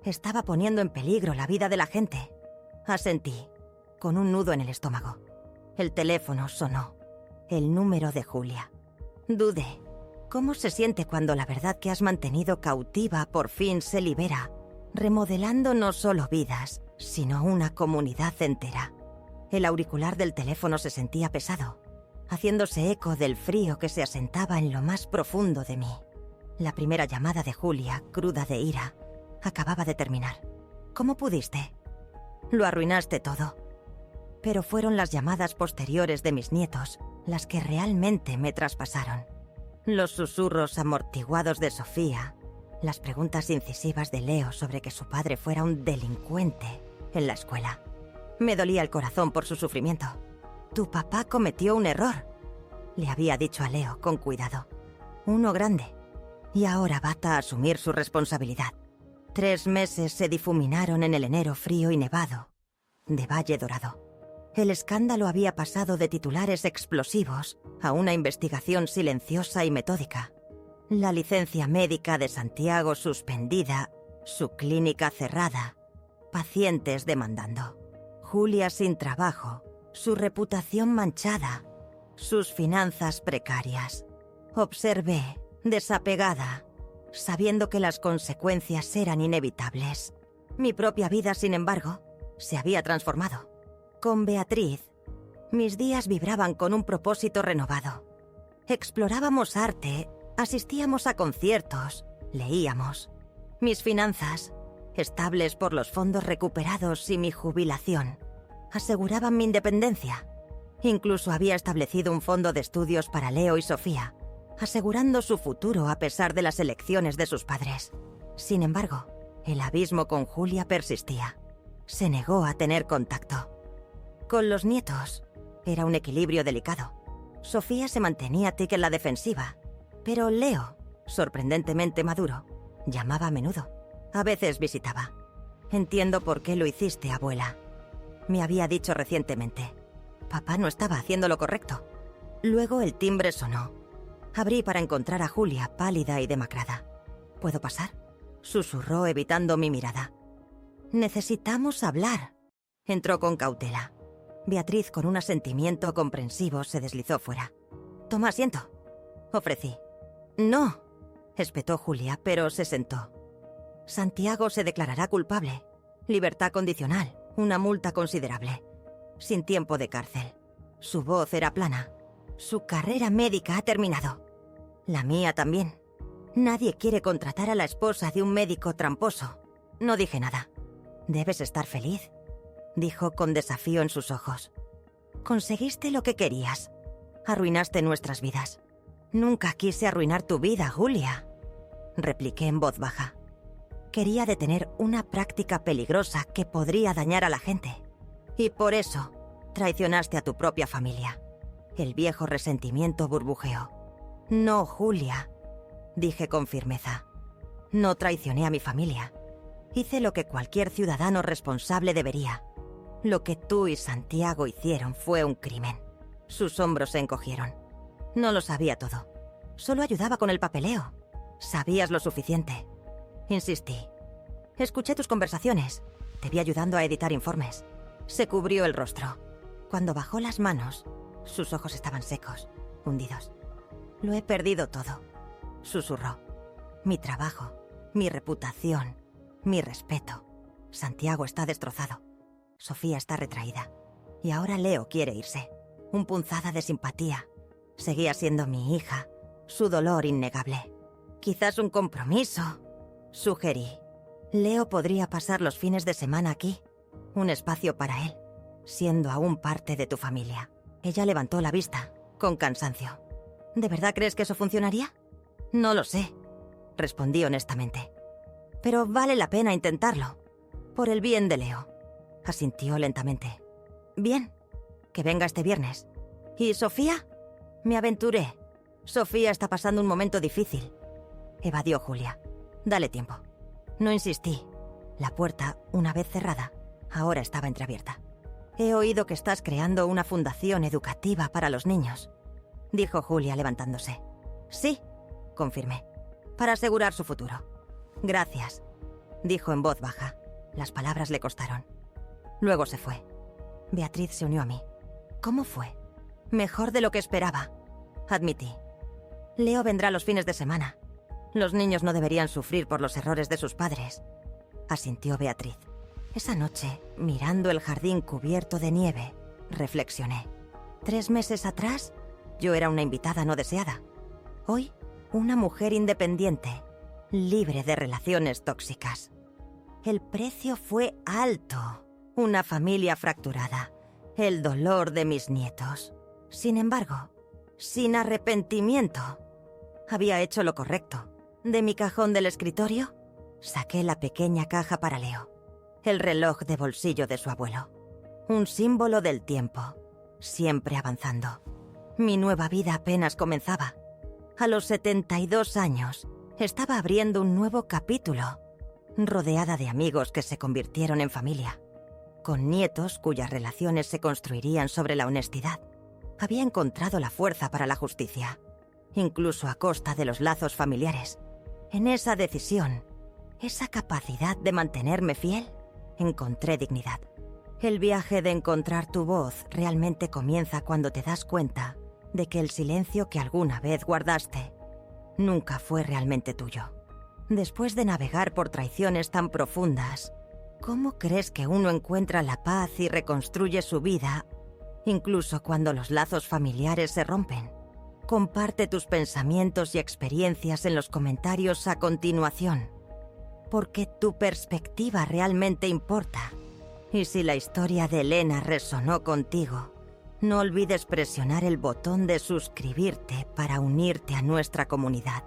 Estaba poniendo en peligro la vida de la gente. Asentí, con un nudo en el estómago. El teléfono sonó. El número de Julia. Dudé. ¿Cómo se siente cuando la verdad que has mantenido cautiva por fin se libera, remodelando no solo vidas, sino una comunidad entera? El auricular del teléfono se sentía pesado, haciéndose eco del frío que se asentaba en lo más profundo de mí. La primera llamada de Julia, cruda de ira, acababa de terminar. ¿Cómo pudiste? Lo arruinaste todo. Pero fueron las llamadas posteriores de mis nietos las que realmente me traspasaron. Los susurros amortiguados de Sofía, las preguntas incisivas de Leo sobre que su padre fuera un delincuente en la escuela. Me dolía el corazón por su sufrimiento. Tu papá cometió un error, le había dicho a Leo con cuidado. Uno grande. Y ahora bata a asumir su responsabilidad. 3 meses se difuminaron en el enero frío y nevado de Valle Dorado. El escándalo había pasado de titulares explosivos a una investigación silenciosa y metódica. La licencia médica de Santiago suspendida, su clínica cerrada, pacientes demandando. Julia sin trabajo, su reputación manchada, sus finanzas precarias. Observé, desapegada, sabiendo que las consecuencias eran inevitables. Mi propia vida, sin embargo, se había transformado. Con Beatriz, mis días vibraban con un propósito renovado. Explorábamos arte, asistíamos a conciertos, leíamos. Mis finanzas, estables por los fondos recuperados y mi jubilación, aseguraban mi independencia. Incluso había establecido un fondo de estudios para Leo y Sofía, asegurando su futuro a pesar de las elecciones de sus padres. Sin embargo, el abismo con Julia persistía. Se negó a tener contacto. Con los nietos, era un equilibrio delicado. Sofía se mantenía tic en la defensiva, pero Leo, sorprendentemente maduro, llamaba a menudo. A veces visitaba. Entiendo por qué lo hiciste, abuela. Me había dicho recientemente. Papá no estaba haciendo lo correcto. Luego el timbre sonó. Abrí para encontrar a Julia, pálida y demacrada. ¿Puedo pasar?, susurró evitando mi mirada. Necesitamos hablar. Entró con cautela. Beatriz, con un asentimiento comprensivo, se deslizó fuera. Toma asiento, ofrecí. No, espetó Julia, pero se sentó. Santiago se declarará culpable. Libertad condicional, una multa considerable. sin tiempo de cárcel. Su voz era plana. Su carrera médica ha terminado. La mía también. Nadie quiere contratar a la esposa de un médico tramposo. No dije nada. Debes estar feliz, dijo con desafío en sus ojos. Conseguiste lo que querías. Arruinaste nuestras vidas. Nunca quise arruinar tu vida, Julia, repliqué en voz baja. Quería detener una práctica peligrosa que podría dañar a la gente. Y por eso traicionaste a tu propia familia. El viejo resentimiento burbujeó. No, Julia, dije con firmeza. No traicioné a mi familia. Hice lo que cualquier ciudadano responsable debería. Lo que tú y Santiago hicieron fue un crimen. Sus hombros se encogieron. No lo sabía todo. Solo ayudaba con el papeleo. Sabías lo suficiente. Insistí. Escuché tus conversaciones. Te vi ayudando a editar informes. Se cubrió el rostro. Cuando bajó las manos, sus ojos estaban secos, hundidos. Lo he perdido todo, susurró. Mi trabajo, mi reputación, mi respeto. Santiago está destrozado. Sofía está retraída. Y ahora Leo quiere irse. Un punzada de simpatía. Seguía siendo mi hija. Su dolor innegable. Quizás un compromiso, sugerí. Leo podría pasar los fines de semana aquí. Un espacio para él, siendo aún parte de tu familia. Ella levantó la vista, con cansancio. ¿De verdad crees que eso funcionaría? No lo sé, respondí honestamente. Pero vale la pena intentarlo. Por el bien de Leo. Asintió lentamente. Bien, que venga este viernes. ¿Y Sofía? Me aventuré. Sofía está pasando un momento difícil, evadió Julia. Dale tiempo. No insistí. La puerta, una vez cerrada, ahora estaba entreabierta. He oído que estás creando una fundación educativa para los niños, dijo Julia levantándose. Sí, confirmé, para asegurar su futuro. Gracias, dijo en voz baja. Las palabras le costaron. Luego se fue. Beatriz se unió a mí. ¿Cómo fue? Mejor de lo que esperaba, admití. Leo vendrá los fines de semana. Los niños no deberían sufrir por los errores de sus padres, asintió Beatriz. Esa noche, mirando el jardín cubierto de nieve, reflexioné. 3 meses atrás, yo era una invitada no deseada. Hoy, una mujer independiente, libre de relaciones tóxicas. El precio fue alto. Una familia fracturada. El dolor de mis nietos. Sin embargo, sin arrepentimiento. Había hecho lo correcto. De mi cajón del escritorio, saqué la pequeña caja para Leo. El reloj de bolsillo de su abuelo. Un símbolo del tiempo. Siempre avanzando. Mi nueva vida apenas comenzaba. A los 72 años, estaba abriendo un nuevo capítulo. Rodeada de amigos que se convirtieron en familia. Con nietos cuyas relaciones se construirían sobre la honestidad. Había encontrado la fuerza para la justicia. Incluso a costa de los lazos familiares. En esa decisión, esa capacidad de mantenerme fiel, encontré dignidad. El viaje de encontrar tu voz realmente comienza cuando te das cuenta de que el silencio que alguna vez guardaste nunca fue realmente tuyo. Después de navegar por traiciones tan profundas, ¿cómo crees que uno encuentra la paz y reconstruye su vida, incluso cuando los lazos familiares se rompen? Comparte tus pensamientos y experiencias en los comentarios a continuación, porque tu perspectiva realmente importa. Y si la historia de Elena resonó contigo, no olvides presionar el botón de suscribirte para unirte a nuestra comunidad.